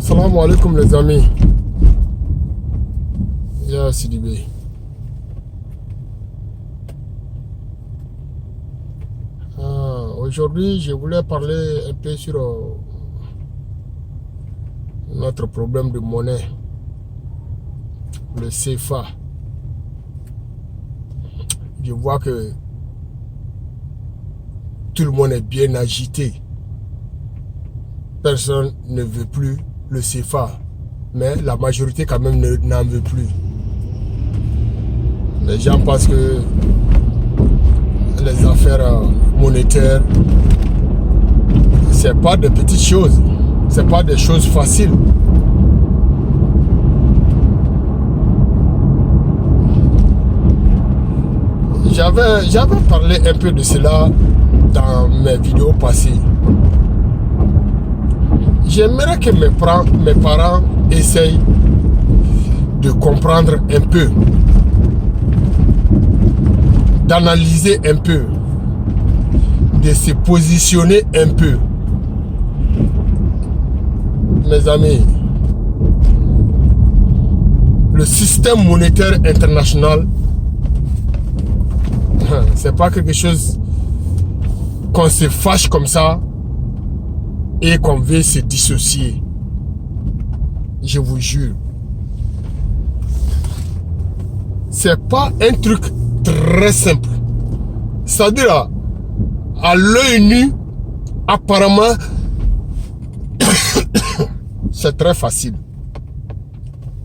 Assalamu alaikum les amis. Ya Sidibé. Aujourd'hui, je voulais parler un peu sur notre problème de monnaie, le CFA. Je vois que tout le monde est bien agité. Personne ne veut plus le CFA, mais la majorité quand même n'en veut plus. Les gens pensent que les affaires monétaires, c'est pas de petites choses, c'est pas des choses faciles. J'avais parlé un peu de cela dans mes vidéos passées. J'aimerais que mes parents essayent de comprendre un peu, d'analyser un peu, de se positionner un peu. Mes amis, le système monétaire international, c'est pas quelque chose qu'on se fâche comme ça et qu'on veut se dissocier. Je vous jure. C'est pas un truc très simple. C'est-à-dire, à l'œil nu, apparemment, c'est très facile.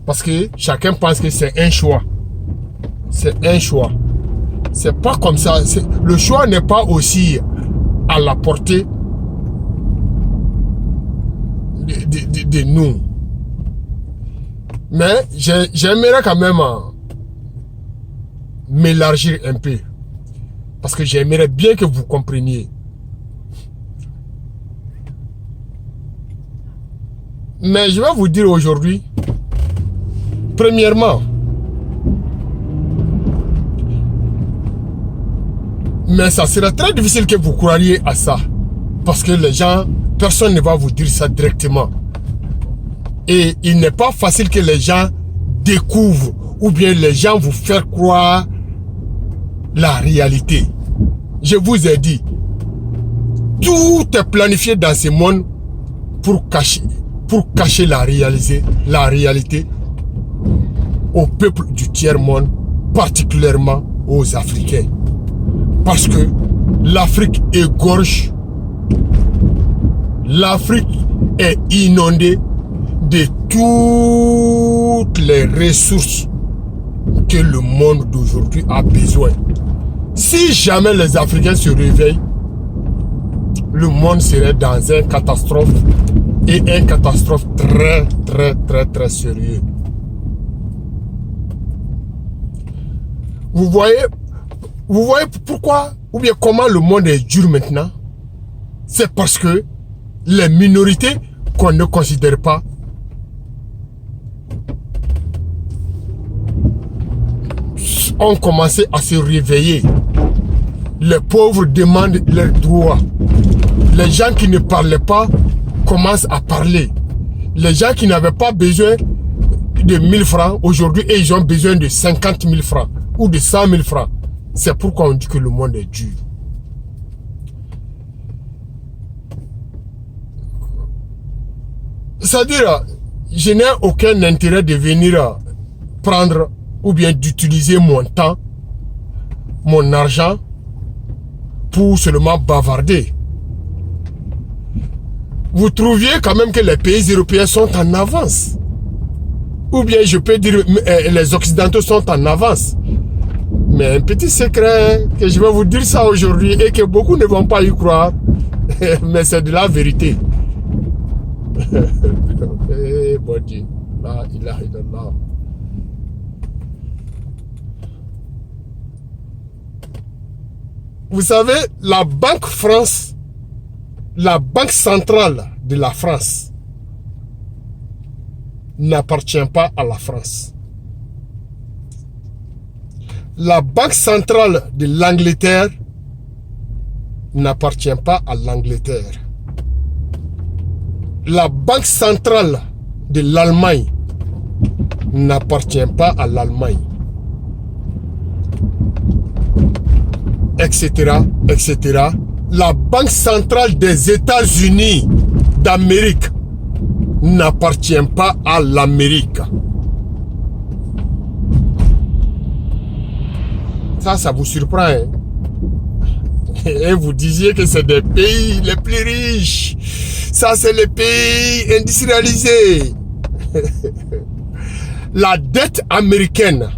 Parce que chacun pense que c'est un choix. C'est un choix. C'est pas comme ça. Le choix n'est pas aussi à la portée de nous. Mais j'aimerais quand même m'élargir un peu. Parce que j'aimerais bien que vous compreniez. Mais je vais vous dire aujourd'hui, premièrement, mais ça sera très difficile que vous croiriez à ça. Parce que les gens, personne ne va vous dire ça directement. Et il n'est pas facile que les gens découvrent ou bien les gens vous faire croire la réalité. Je vous ai dit, tout est planifié dans ce monde pour cacher la réalité au peuple du tiers-monde, particulièrement aux Africains. Parce que l'Afrique égorge, l'Afrique est inondée de toutes les ressources que le monde d'aujourd'hui a besoin. Si jamais les Africains se réveillent, le monde serait dans une catastrophe et une catastrophe très sérieuse. Vous voyez pourquoi ou bien comment le monde est dur maintenant? C'est parce que les minorités qu'on ne considère pas ont commencé à se réveiller. Les pauvres demandent leurs droits. Les gens qui ne parlaient pas commencent à parler. Les gens qui n'avaient pas besoin de 1000 francs, aujourd'hui, ils ont besoin de 50 000 francs ou de 100 000 francs. C'est pourquoi on dit que le monde est dur. C'est-à-dire, je n'ai aucun intérêt de venir prendre ou bien d'utiliser mon temps, mon argent pour seulement bavarder. Vous trouviez quand même que les pays européens sont en avance. Ou bien je peux dire les Occidentaux sont en avance. Mais un petit secret que je vais vous dire ça aujourd'hui et que beaucoup ne vont pas y croire. Mais c'est de la vérité. Eh bon Dieu, la ilaha illallah. Vous savez, la Banque France, la banque centrale de la France, n'appartient pas à la France. La banque centrale de l'Angleterre n'appartient pas à l'Angleterre. La banque centrale de l'Allemagne n'appartient pas à l'Allemagne, etc., etc. La Banque centrale des États-Unis d'Amérique n'appartient pas à l'Amérique. Ça vous surprend, hein? Et vous disiez que c'est des pays les plus riches. Ça, c'est les pays industrialisés. La dette américaine,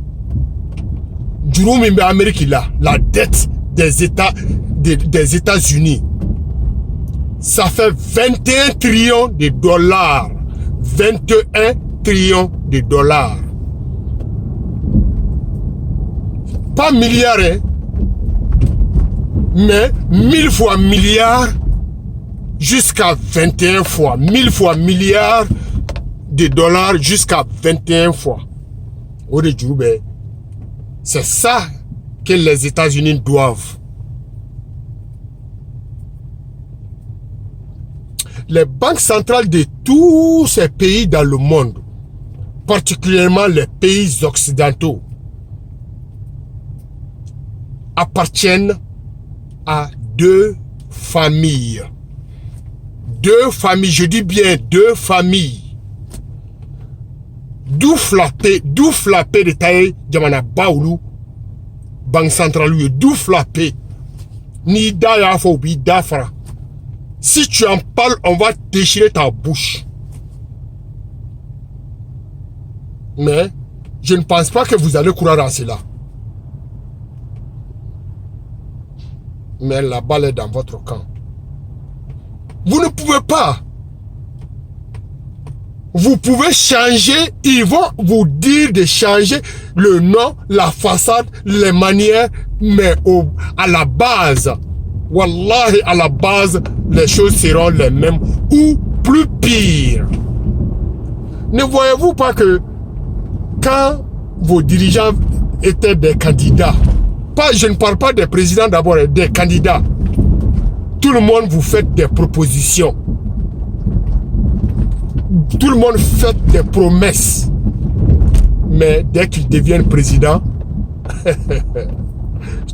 la dette des États-Unis, ça fait 21 trillions de dollars. 21 trillions de dollars. Pas milliards, hein, mais 1000 fois milliards jusqu'à 21 fois. 1000 fois milliards de dollars jusqu'à 21 fois. C'est ça que les États-Unis doivent. Les banques centrales de tous ces pays dans le monde, particulièrement les pays occidentaux, appartiennent à deux familles. Deux familles, je dis bien deux familles. D'où flappé de taille, Jamana Baoulou, Banque centrale, d'où flappé. Ni da bi dafra. Si tu en parles, on va déchirer ta bouche. Mais je ne pense pas que vous allez croire à cela. Mais la balle est dans votre camp. Vous ne pouvez pas. Vous pouvez changer, ils vont vous dire de changer le nom, la façade, les manières, mais à la base, wallahi, à la base, les choses seront les mêmes ou plus pires. Ne voyez-vous pas que quand vos dirigeants étaient des candidats, je ne parle pas des présidents d'abord, des candidats, tout le monde vous fait des propositions. Tout le monde fait des promesses. Mais dès qu'ils deviennent présidents,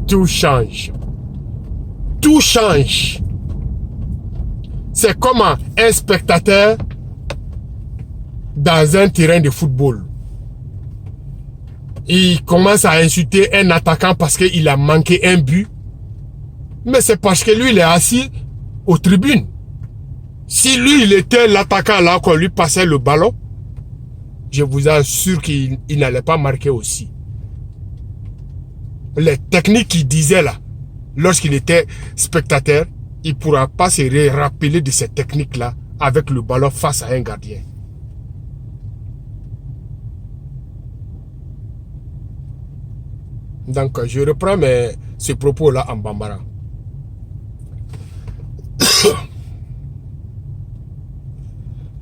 tout change. Tout change. C'est comme un spectateur dans un terrain de football. Il commence à insulter un attaquant parce qu'il a manqué un but. Mais c'est parce que lui, il est assis aux tribunes. Si lui, il était l'attaquant là, qu'on lui passait le ballon, je vous assure qu'il n'allait pas marquer aussi. Les techniques qu'il disait là, lorsqu'il était spectateur, il ne pourra pas se rappeler de ces techniques-là avec le ballon face à un gardien. Donc, je reprends ce propos-là en bambara.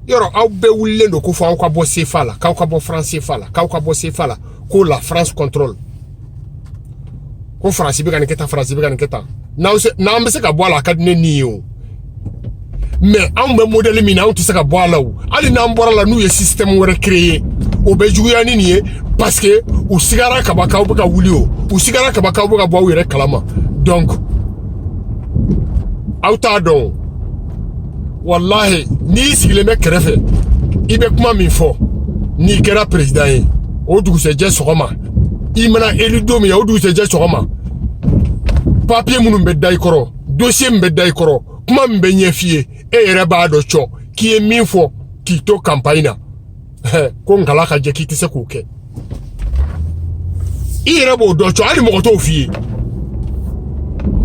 Yoro, aw be wulle ndo ko fa ko bo CFA la, ka ko bo France CFA la, ka ko bo CFA la, ko la France contrôle. Ko France be kan keta France be kan keta. Na on be se ka bo la kadne ni yo. Mais on be modèle mi na on ti se ka bo la ou. Ali na mbora la nou ye système wore créer. O be juya ni ni parce que ou sigara ka ba ka o ka wuli o. Ou sigara ka ba ka o ka bo were kalama. Donc auta don wallahi ni sigileme kerefe ibe kuma min fo ni kera président o dugu se je sogoma imana élu domi ya o dugu se je sogoma papier munu be dai koro dossier mbe dai koro kuma mbe nyefie e yere ba do cho ki e min fo ki to campagne na ko ngala ka je ki ti se ko ke ire bo do cho ali mo to fie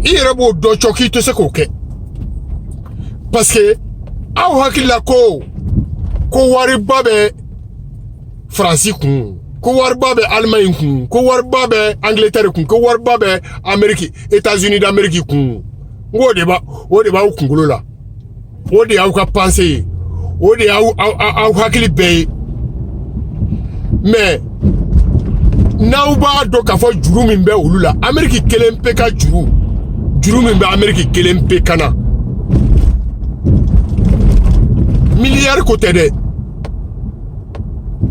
ire bo do cho ki to se ko ke parce que aw hakila ko wari babe France kun, ko wari babe Allemagne kun, ko wari babe Angleterre kun, ko wari babe Amérique, États-Unis d'Amérique kun. O de ba o kungolo la. O de aw ka penser. O de aw hakili be. Mais naw ba do ka fo juru min be olu la. Amérique kelen pe ka juru. Juru min be Amérique kelen pe kana. Milliards côté de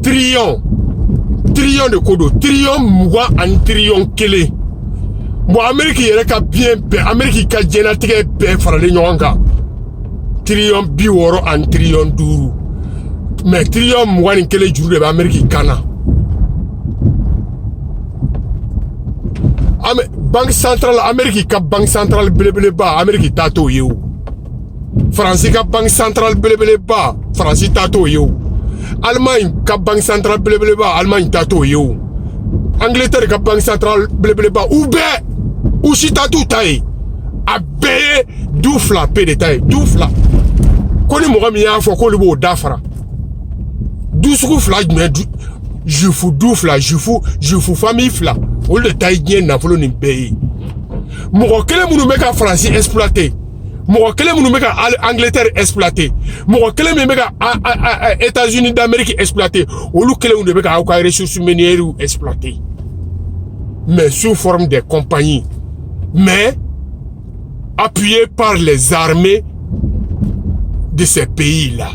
trillion de kodo trillion mugan ani trillion kelen bon Amérique yɛrɛ ka bien bɛɛ Amérique ka diɲɛlatigɛ bɛɛ faralen ɲɔgɔn kan trillion 60 ani trillion 5 mais trillion mugan ni kelen juru de bɛ Amérique kan na banque centrale Amérique ka banque centrale belebeleba Amérique t'a t'o ye o France ka banque centrale belebeleba France t'a t'o ye o Allemagne ka banque centrale belebeleba Allemagne t'a t'o ye o Angleterre ka banque centrale belebeleba ou si t'a tout taille a bɛɛ du fila pe de taille du fila ko ni mɔgɔ min y'a fɔ k'olu b'o dafara du sugu fila jumɛn jufu du fila jufu famille fila olu de taille diɲɛ nafolo nin bɛɛ ye mɔgɔ kelen minnu bɛ ka Faransi exploiter mɔgɔ kelen minnu bɛ ka Angleterre exploiter mɔgɔ kelen min bɛ ka États-Unis d'Amérique exploiter olu kelenw de bɛ ka aw ka ressources minières exploiter mais sous forme de compagnies mais appuyé par les armées de ces pays-là.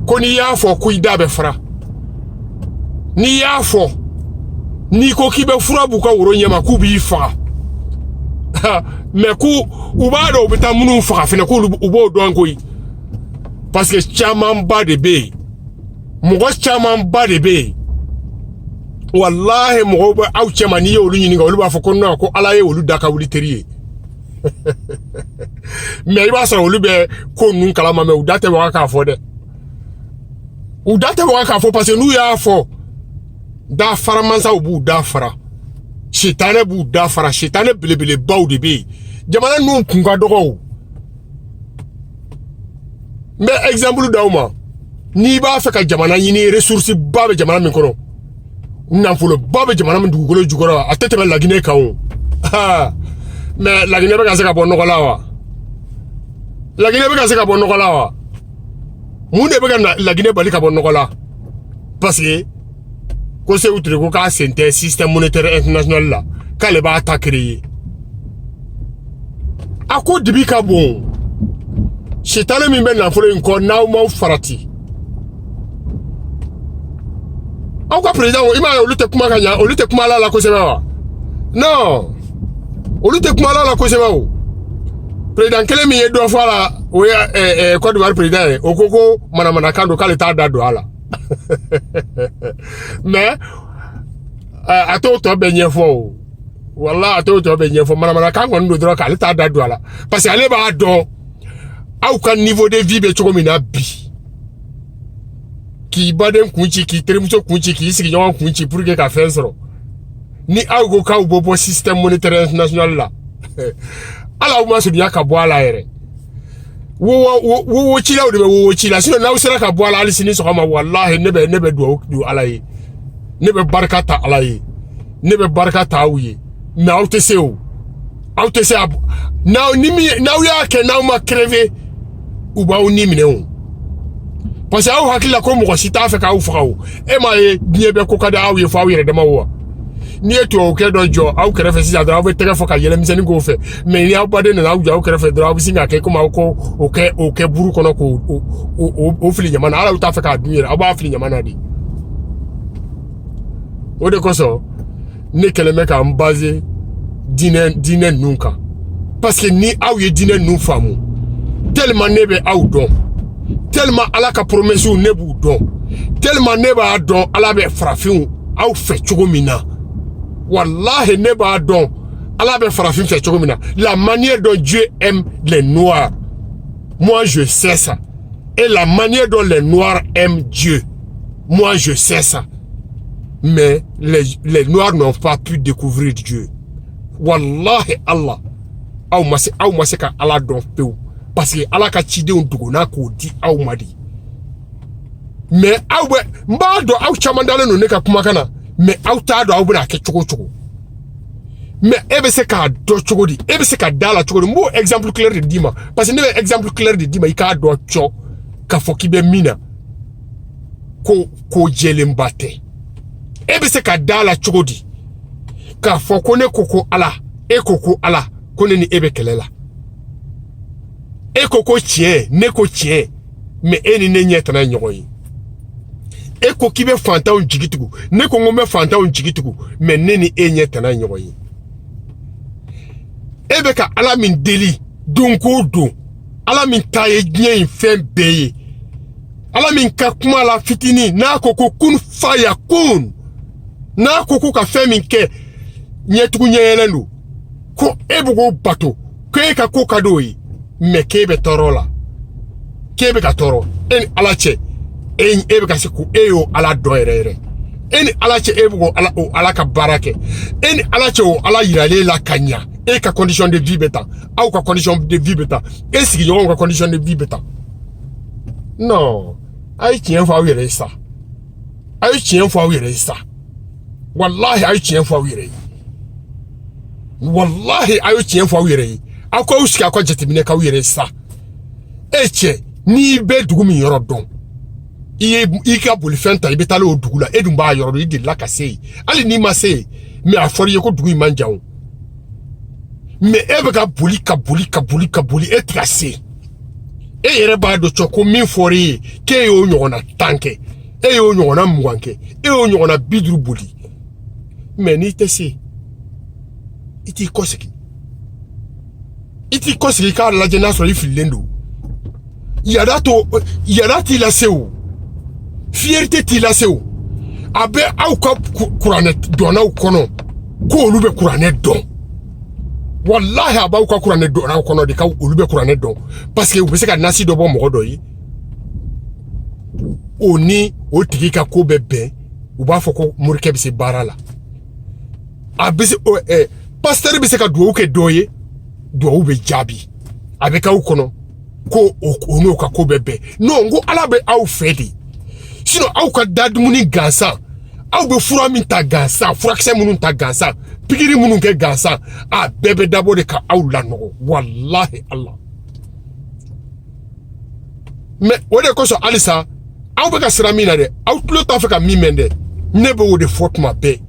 Koni y'a fɔ ko i da bɛ fara ni y'a fɔ ni ko k'i bɛ fura b'u ka woro ɲɛma k'u b'i faga mais k'u b'a dɔn u bɛ taa minnu faga fɛnɛ k'u b'o dɔn koyi parce que camanba de bɛ yen mɔgɔ camanba de bɛ yen wallahi mɔgɔw bɛ aw cɛma n'i ye olu ɲininka olu b'a fɔ ko non ko Ala ye olu da ka wuli teri ye mais i b'a sɔrɔ olu bɛ ko ninnu kalama mais u da tɛ waga k'a fɔ dɛ u da tɛ waga k'a fɔ parce que n'u y'a fɔ da faramansaw b'u da fara sitanɛ b'u da fara sitanɛ belebelebaw de bɛ yen jamana ninnu kun ka dɔgɔ o n bɛ exemple d'aw ma n'i b'a fɛ ka jamana ɲini ressource ba bɛ jamana min kɔnɔ nafolo ba bɛ jamana min dugukolo jukɔrɔ a tɛ tɛmɛ Laginɛ kan o mais Laginɛ bɛ ka se ka bɔ nɔgɔ la wa Laginɛ bɛ ka se ka bɔ nɔgɔ la wa mun de bɛ ka Laginɛ bali ka bɔ nɔgɔ la parce que ko Sékou Touré ko k'a sen tɛ système monétaire international la k'ale b'a ta créer a ko dibi ka bon sitanɛ min bɛ nafolo in kɔ n'aw m'aw farati aw ka président i m'a ye olu tɛ kuma ka ɲa olu tɛ kuma ala la kosɛbɛ wa non olu tɛ kuma ala la kosɛbɛ o président kelen min ye dɔ fɔ a la o ye Côte d'Ivoire président ye o ko manamanakan don k'ale t'a da don a la mais a t'o tɔ bɛɛ ɲɛfɔ o wala a t'o tɔ bɛɛ ɲɛfɔ manamanakan kɔni don dɔrɔn k'ale t'a da don a la parce que ale b'a dɔn aw ka niveau de vie bɛ cogo min na bi k'i baden kun ci k'i terimuso kun ci k'i sigiɲɔgɔn kun ci pour que ka fɛn sɔrɔ ni aw ko k'aw bɔ bɔ système monétaire international la ala aw ma surunya ka bɔ a la yɛrɛ wo cilaw de bɛ wo ci la sinon n'aw sera ka bɔ a la hali sini sɔgɔma wallahi ne bɛ duwawu don ala ye ne bɛ barika ta ala ye ne bɛ barika ta aw ye mais aw tɛ se o aw tɛ se n'aw y'a kɛ n'aw ma crever u b'aw ni minɛ o parce que aw hakili la ko mɔgɔ si t'a fɛ k'aw faga o e m'a ye diɲɛ bɛɛ ko ka di aw ye fo aw yɛrɛ dama wa n'i ye tubabukɛ dɔ jɔ aw kɛrɛfɛ sisan dɔrɔn aw bɛ tɛgɛ fɔ ka yɛlɛmisɛnnin k'o fɛ mais ni aw baden nana aw jɔ aw kɛrɛfɛ dɔrɔn aw bɛ sin k'a kɛ komi aw ko o kɛ buru kɔnɔ k'o fili ɲama na ala t'a fɛ k'a dun yɛrɛ aw b'a fili ɲama na de o de kosɔn ne kɛlen bɛ k'an base diinɛ ninnu kan parce que ni aw ye diinɛ ninnu faamu tellement ne bɛ aw dɔn tellement ala ka promesse ne b'u dɔn tellement ne b'a dɔn ala bɛ farafinw aw fɛ cogo min na wallahi ne b'a dɔn ala bɛ farafin fɛ cogo min na la manière dont Dieu aime les noirs moi je sais ça et la manière dont les noirs aiment Dieu moi je sais ça mais les noirs n'ont pas pu découvrir Dieu wallahi Allah aw ma se ka ala dɔn pewu parce que ala ka cidenw dogona k'o di aw ma di mais aw bɛ n b'a dɔn aw caman dalen don ne ka kumakan na mais aw t'a dɔn aw bɛna kɛ cogo cogo mais e bɛ se k'a dɔn cogo di e bɛ se ka da la cogo di n b'o exemple clair de d'i ma parce que ne bɛ exemple clair de d'i ma i k'a dɔn cɔ k'a fɔ k'i bɛ min na ko jɛlenba tɛ e bɛ se ka da la cogo di k'a fɔ ko ne ko ala e ko ala ko ne ni e bɛ kɛlɛ la e ko tiɲɛ ne ko tiɲɛ mais e ni ne ɲɛ tana ɲɔgɔn ye e ko k'i bɛ fantanw jigi tugu ne ko n ko n bɛ fantanw jigi tugu mais ne ni e ɲɛ tana ɲɔgɔn ye e bɛ ka ala min deli don ko don ala min ta ye diɲɛ in fɛn bɛɛ ye ala min ka kuma la fitini n'a ko ko kun faya kun n'a ko ko ka fɛn min kɛ ɲɛtugu ɲɛyɛlɛn don ko e bɛ k'o bato ko e ka ko ka d'o ye mais k'e bɛ tɔɔrɔ la k'e bɛ ka tɔɔrɔ e ni ala cɛ e bɛ ka se ko e y'o ala dɔn yɛrɛ yɛrɛ e ni ala cɛ e bɛ k'o ala ka baara kɛ e ni ala cɛ o ala yiralen la ka ɲa e ka condition de vie bɛ tan aw ka condition de vie bɛ tan e sigiɲɔgɔnw ka condition de vie bɛ tan non a ye tiɲɛ fɔ aw yɛrɛ ye sa a ye tiɲɛ fɔ aw yɛrɛ ye sa wallahi a ye tiɲɛ fɔ aw yɛrɛ ye wallahi a ye tiɲɛ fɔ aw yɛrɛ ye aw k'aw sigi aw ka jateminɛ k'aw yɛrɛ ye sa e cɛ n'i bɛ dugu min yɔrɔ dɔn i ka bolifɛn ta i bɛ taa o dugu la e dun b'a yɔrɔ dɔn i delila ka se yen hali n'i ma se yen mais a fɔra i ye ko dugu in man jan o mais e bɛ ka boli ka boli ka boli ka boli e tɛ ka se e yɛrɛ b'a dɔn cɔ ko min fɔra i ye k'e y'o ɲɔgɔnna 10 kɛ e y'o ɲɔgɔnna 20 kɛ e y'o ɲɔgɔnna 50 boli mais n'i tɛ se i t'i kɔsegi i k'a lajɛ n'a sɔrɔ i fililen don yada t'i lase o fierté t'i lase o a bɛ aw ka kuranɛ dɔnnaw kɔnɔ ko olu bɛ kuranɛ dɔn wallahi a b'aw ka kuranɛ dɔnnaw kɔnɔ de ka olu bɛ kuranɛ dɔn parce que u bɛ se ka nasi dɔ bɔ mɔgɔ dɔ ye o ni o tigi ka ko bɛ bɛn u b'a fɔ ko morikɛ bɛ se baara la a bɛ se pasteur bɛ se ka duwawu kɛ dɔ ye duwawu bɛ jaabi a bɛ k'aw kɔnɔ ko o n'o ka ko bɛ bɛn non ko ala bɛ aw fɛ de sinon aw ka dadumuni gansan aw bɛ fura min ta gansan furakisɛ minnu ta gansan pikiri minnu kɛ gansan a bɛɛ bɛ dabɔ de ka aw lanɔgɔ wallahi Allah mais o de kosɔn halisa aw bɛ ka siran min na dɛ aw tulo t'a fɛ ka min mɛn dɛ ne bɛ o de fɔ tuma bɛɛ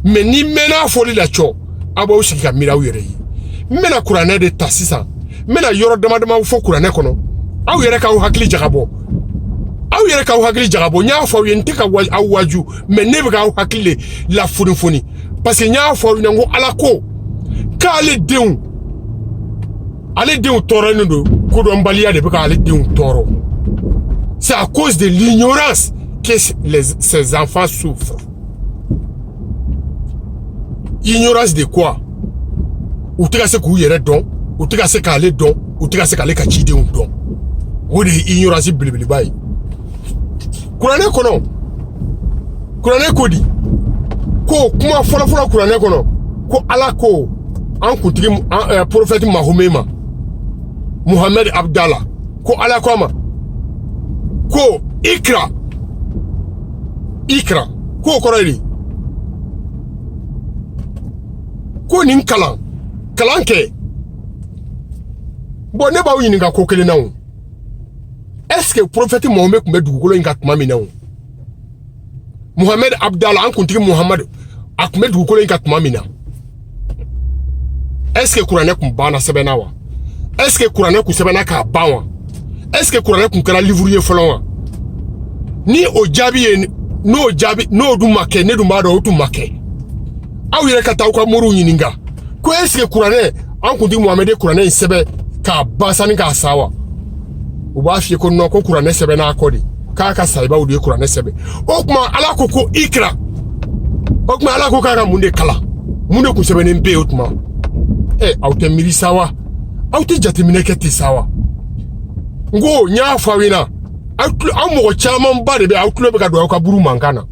mais ni mɛnna fɔli la cɔ aw b'aw sigi ka miiri aw yɛrɛ ye n bɛna kuranɛ de ta sisan n bɛna yɔrɔ dama dama fɔ kuranɛ kɔnɔ aw yɛrɛ k'aw hakili jagabɔ n y'a fɔ aw ye n tɛ ka aw waju mais ne bɛ k'aw hakili la fonifoni parce que n y'a fɔ aw ɲɛna n ko ala ko k'ale denw tɔɔrɔlen don kodɔnbaliya de bɛ k'ale denw tɔɔrɔ c'est à cause de l'ignorance que ces enfants souffrent. Ignorance de quoi? U tɛ ka se k'u yɛrɛ dɔn u tɛ ka se k'ale dɔn u tɛ ka se k'ale ka cidenw dɔn o de ye ignorance belebeleba ye kuranɛ kɔnɔ kuranɛ ko di ko kuma fɔlɔfɔlɔ kuranɛ kɔnɔ ko ala ko an kuntigi prophète Mahomet ma Muhammad Abdallah ko ala ko ma ko ikra ko kɔrɔ ye ko nin kalan kɛ bon ne b'aw ɲininka ko kelen na o est-ce que prophète Mahomet tun bɛ dugukolo in ka tuma min na o Muhammad Abdallah an kuntigi Muhammad a tun bɛ dugukolo in ka tuma min na est-ce que kuranɛ tun banna sɛbɛnna wa est-ce que kuranɛ tun sɛbɛnna k'a ban wa est-ce que kuranɛ tun kɛra livre ye fɔlɔ wa ni o jaabi ye n'o dun ma kɛ ne dun b'a dɔn o tun ma kɛ aw yɛrɛ ka taa aw ka moriw ɲininka ko est-ce que kuranɛ an kuntigi Muhammad ye kuranɛ in sɛbɛn k'a ban sani k'a sa wa u b'a f'i ye ko non ko kuranɛ sɛbɛnna a kɔ de k'a ka sahibaw de ye kuranɛ sɛbɛn o tuma ala ko ko ikra o tuma ala ko k'a ka mun de kalan mun de kun sɛbɛnnen bɛ yen o tuma aw tɛ miiri sa wa aw tɛ jateminɛ kɛ ten sa wa n ko n y'a fɔ aw ɲɛna aw mɔgɔ camanba de bɛ aw tulo bɛ ka don aw ka buru mankan na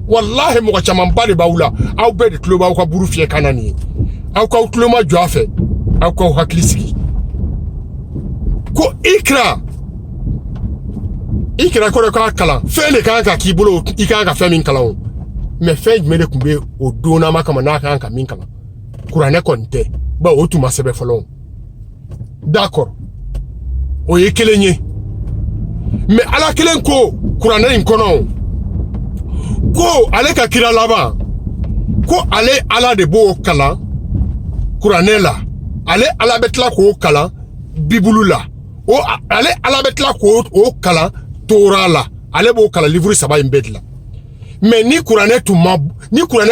wallahi mɔgɔ camanba de b'aw la aw bɛɛ de tulo b'aw ka buru fiyɛ kan na nin ye aw k'aw tulo ma jɔ a fɛ aw k'aw hakili sigi ko ikra kɔrɔ k'a kalan fɛn de kan ka k'i bolo i kan ka fɛn min kalan o mais fɛn jumɛn de tun bɛ o donnama kama n'a kan ka min kalan kuranɛ kɔni tɛ ba o tun ma sɛbɛn fɔlɔ d'accord o ye kelen ye mais ala kelen ko kuranɛ in kɔnɔ ko ale ka kira laban ko ale ala de b'o kalan kuranɛ la ale ala bɛ tila k'o kalan bibulu la o ale ala bɛ tila k'o kalan Torah la ale b'o kala livre saba in bɛɛ de la mais ni kuranɛ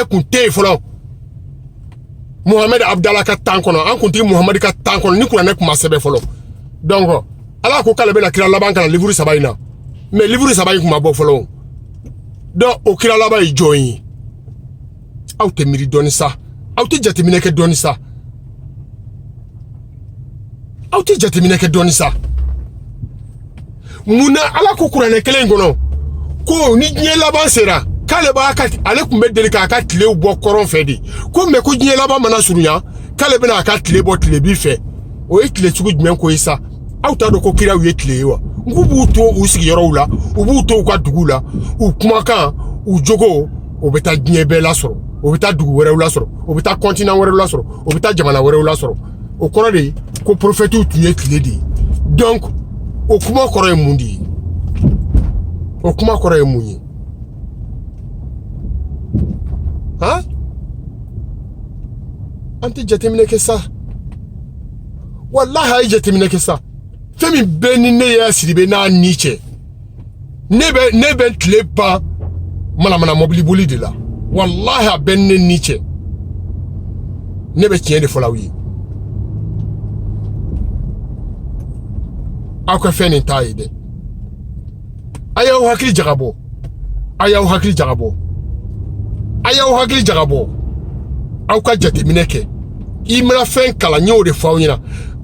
kun tɛ yen fɔlɔ Mohamed Abdallah ka temps kɔnɔ an kuntigi Mohamed ka temps kɔnɔ ni kuranɛ kun ma sɛbɛn fɔlɔ donc ala ko k'ale bɛna kira laban kala livre saba in na mais livre saba in kun ma bɔ fɔlɔ donc o kira laban ye jɔn ye aw tɛ miiri dɔɔni sa aw tɛ jateminɛ kɛ dɔɔni sa aw tɛ jateminɛ kɛ dɔɔni sa munna ala ko kuranɛ kelen kɔnɔ ko ni diɲɛ laban sera k'ale b'a ka ale kun bɛ deli k'a ka tilew bɔ kɔrɔn fɛ de ko mais ko diɲɛ laban mana surunya k'ale bɛna a ka tile bɔ tilebi fɛ o ye tile sugu jumɛn ko ye sa aw t'a dɔn ko kiraw ye tile ye wa nk'u b'u to u sigiyɔrɔw la u b'u to u ka dugu la u kumakan u jogo o bɛ taa diɲɛ bɛɛ lasɔrɔ o bɛ taa dugu wɛrɛw lasɔrɔ o bɛ taa continent wɛrɛw lasɔrɔ o bɛ taa jamana wɛrɛw lasɔrɔ o kɔrɔ de ye ko prophètes tun ye tile de ye donc o kuma kɔrɔ ye mun de ye o kuma kɔrɔ ye mun ye han an tɛ jateminɛ kɛ sa wallahi a ye jateminɛ kɛ sa fɛn min bɛɛ ni ne y'a Sidibe n'a ni cɛ ne bɛ tile ban manamana mobili boli de la wallahi a bɛ ne ni cɛ ne bɛ tiɲɛ de fɔ aw ye aw ka fɛn nin t'a ye dɛ a y'aw hakili jagabɔ a y'aw hakili jagabɔ a y'aw hakili jagabɔ aw ka jateminɛ kɛ i mana fɛn kalan n y'o de fɔ aw ɲɛna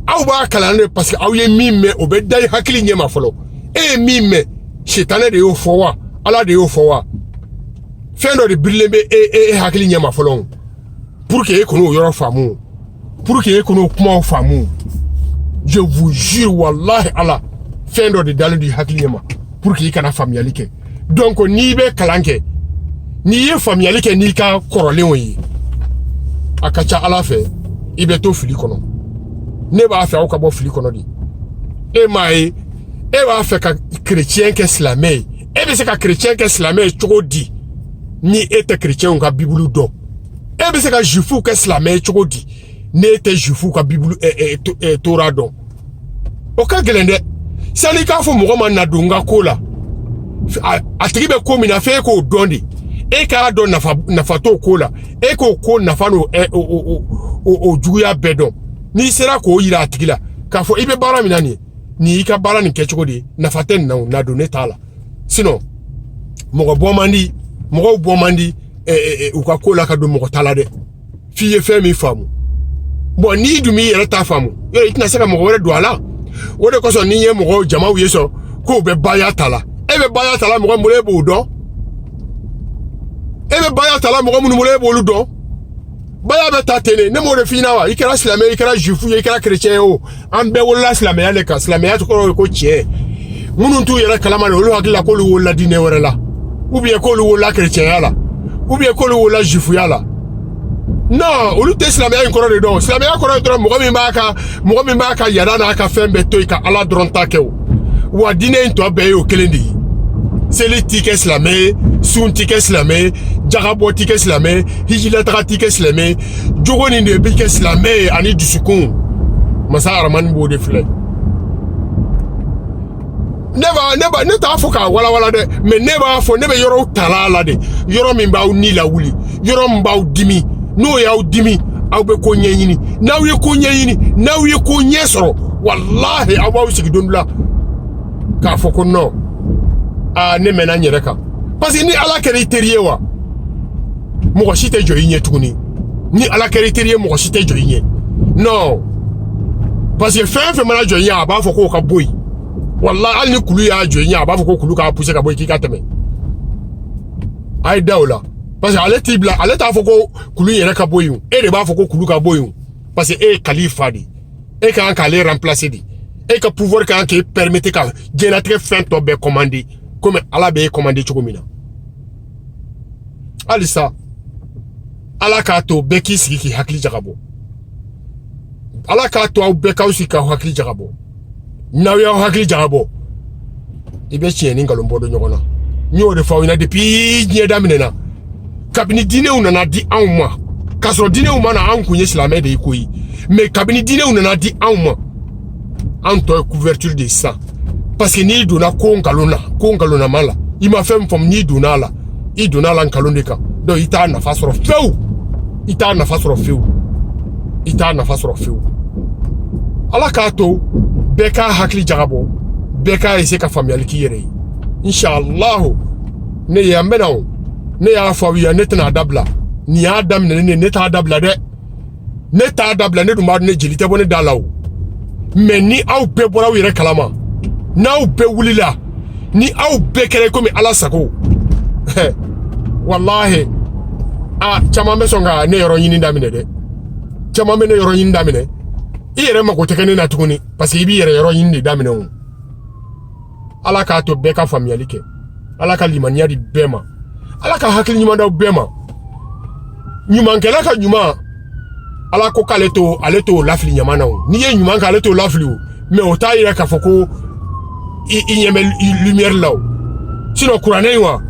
aw b'a kalan de parce que aw ye min mɛn o bɛ da i hakili ɲɛ ma fɔlɔ e ye min mɛn sitanɛ de y'o fɔ wa ala de y'o fɔ wa fɛn dɔ de birilen bɛ e hakili ɲɛ ma fɔlɔ pour que e kɔnɔ o yɔrɔ faamu pour que e kɔnɔ o kumaw faamu je vous jure wallahi ala fɛn dɔ de dalen do i hakili ɲɛ ma pour que i kana faamuyali kɛ donc n'i bɛ kalan kɛ n'i ye faamuyali kɛ n'i ka kɔrɔlenw ye a ka ca ala fɛ i bɛ to fili kɔnɔ ne b'a fɛ aw ka bɔ fili kɔnɔ de e m'a ye e b'a fɛ ka chrétien kɛ silamɛ ye e bɛ se ka chrétien kɛ silamɛ ye cogo di ni e tɛ chrétienw ka bibulu dɔn e bɛ se ka juifuw kɛ silamɛ ye cogo di ni e tɛ juifuw ka bibulu tora dɔn o ka gɛlɛn dɛ sani k'a fɔ mɔgɔ ma na don n ka ko la a tigi bɛ ko min na f'e k'o dɔn de e k'a dɔn nafa t'o ko la e k'o ko nafa n'o o juguya bɛɛ dɔn n'i sera k'o yira a tigi la k'a fɔ i bɛ baara min na nin ye nin y'i ka baara nin kɛcogo de ye nafa tɛ nin na don ne t'a la sinon mɔgɔw bɔ man di u ka ko la ka don mɔgɔ ta la dɛ f'i ye fɛn min faamu bon n'i dun m'i yɛrɛ ta faamu i tɛna se ka mɔgɔ wɛrɛ don a la o de kosɔn n'i ye mɔgɔw jamaw ye sɔn k'o bɛ baya ta la e bɛ baya ta la mɔgɔ min bolo e b'o dɔn e bɛ baya ta la mɔgɔ minnu bolo e b'olu dɔn baya bɛ taa ten de ne m'o de f'i ɲɛna wa i kɛra silamɛ ye i kɛra juifu ye i kɛra chrétien ye o an bɛɛ wolola silamɛya de kan silamɛya tɔgɔ ye ko tiɲɛ minnu t'u yɛrɛ kalama de olu hakili la k'olu wolola diinɛ wɛrɛ la ou bien k'olu wolola chrétienya la ou bien k'olu wolola juifuya la non olu tɛ silamɛya in kɔrɔ de dɔn silamɛya kɔrɔ ye dɔrɔn mɔgɔ min b'a ka yada n'a ka fɛn bɛɛ to yen ka ala dɔrɔn ta kɛ o wa diinɛ in tɔ bɛɛ ye o kelen de ye seli t'i kɛ silamɛ ye sun t'i kɛ silamɛ ye jagabɔ t'i kɛ silamɛ ye hijilataga t'i kɛ silamɛ ye jogo nin de b'i kɛ silamɛ ye ani dusukun masa aramani b'o de filɛ ne t'a fɔ k'a walawala dɛ mais ne b'a fɔ ne bɛ yɔrɔw tala la de yɔrɔ min b'aw ni lawuli yɔrɔ min b'aw dimi n'o y'aw dimi aw bɛ ko ɲɛɲini n'aw ye ko ɲɛɲini n'aw ye ko ɲɛ sɔrɔ wallahi aw b'aw sigi don dɔ la k'a fɔ ko non ne mɛnna n yɛrɛ kan parce que ni ala kɛra i teri ye wa mɔgɔ si tɛ jɔ i ɲɛ tuguni ni ala kɛra i teri ye mɔgɔ si tɛ jɔ i ɲɛ non parce que fɛn fɛn mana jɔ i ɲɛ a b'a fɔ k'o ka bɔ yen wallahi hali ni kulu y'a jɔ i ɲɛ a b'a fɔ ko kulu k'a pousser ka bɔ yen k'i ka tɛmɛ a ye da o la parce que ale t'i bila ale t'a fɔ ko kulu yɛrɛ ka bɔ yen e de b'a fɔ ko kulu ka bɔ yen parce que e ye kalifa de e kan k'ale remplacer de e ka pouvoir kan k'e permettre ka diɲɛlatigɛ fɛn tɔ bɛɛ commander comme ala bɛ e commander cogo min na halisa ala k'a to bɛɛ k'i sigi k'i hakili jagabɔ ala k'a to aw bɛɛ k'aw sigi k'aw hakili jagabɔ n'aw y'aw hakili jagabɔ i bɛ tiɲɛ ni nkalon bɔ don ɲɔgɔn na n y'o de fɔ aw ɲɛna depuis diɲɛ daminɛna kabini diinɛw nana di anw ma k'a sɔrɔ diinɛw ma na anw kun ye silamɛ de ye koyi mais kabini diinɛw nana di anw ma anw tɔ ye couverture de san parce que n'i donna ko nkalon na ko nkalonama la il m'a fait comme ni donala i donala nkalon de kan donc i t'a nafa sɔrɔ fewu i t'a nafa sɔrɔ fewu i t'a nafa sɔrɔ fewu ala k'a to bɛɛ k'a hakili jagabɔ bɛɛ k'a essayer ka faamuyali k'i yɛrɛ ye inshallah ne ye an bɛna o ne y'a fɔ aw ye ne tɛna dabila ni y'a daminɛ ne t'a dabila dɛ ne t'a dabila ne dun b'a ne jeli tɛ bɔ ne da la o mais ni aw bɛɛ bɔra aw yɛrɛ kalama n'aw bɛɛ wulila ni aw bɛɛ kɛra komi ala sago wallahi caman bɛ sɔn ka ne yɔrɔ ɲini daminɛ dɛ caman bɛ ne yɔrɔ ɲini daminɛ i yɛrɛ mago tɛ kɛ ne na tuguni parce que i b'i yɛrɛ yɔrɔ ɲini de daminɛ o ala k'a to bɛɛ ka faamuyali kɛ ala ka limaniya di bɛɛ ma ala ka hakili ɲuman d'aw bɛɛ ma ɲumankɛla ka ɲuman ala ko k'ale to lafili ɲama na o n'i ye ɲuman kɛ ale t'o lafili o mais o t'a yira k'a fɔ ko i ɲɛ bɛ lumière la o sinon kuranɛ in wa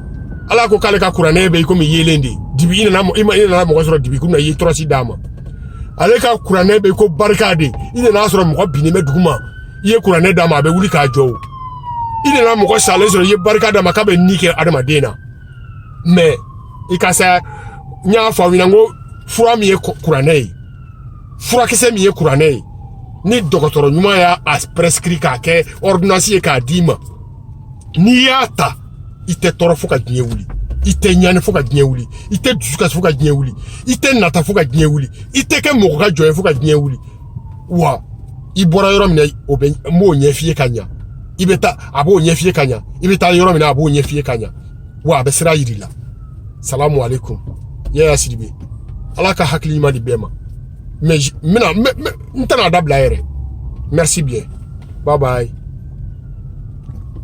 ala ko k'ale ka kuranɛ bɛ i komi yelen de dibi i nana mɔgɔ sɔrɔ dibi kun na i ye tɔrɔsi d'a ma ale ka kuranɛ bɛ i ko barika de i nana sɔrɔ mɔgɔ binnen bɛ dugu ma i ye kuranɛ d'a ma a bɛ wuli k'a jɔ o i nana mɔgɔ salen sɔrɔ i ye barika d'a ma k'a bɛ ni kɛ adamaden na mais i ka sa n y'a fɔ aw ɲɛna n ko fura min ye kuranɛ ye furakisɛ min ye kuranɛ ye ni dɔgɔtɔrɔ ɲuman y'a prescrit k'a kɛ ordonnance ye k'a d'i ma n'i y'a ta i tɛ tɔɔrɔ fo ka diɲɛ wuli i tɛ ɲani fo ka diɲɛ wuli i tɛ dusukasi fo ka diɲɛ wuli i tɛ nata fo ka diɲɛ wuli i tɛ kɛ mɔgɔ ka jɔn ye fo ka diɲɛ wuli wa i bɔra yɔrɔ min na o bɛ n b'o ɲɛ f'i ye ka ɲa i bɛ taa a b'o ɲɛ f'i ye ka ɲa i bɛ taa yɔrɔ min na a b'o ɲɛ f'i ye ka ɲa wa a bɛ sira yir'i la salamu alaikum Yaya Sidibe ala ka hakili ɲuman di bɛɛ ma mais n tɛna dabila yɛrɛ merci bien bye bye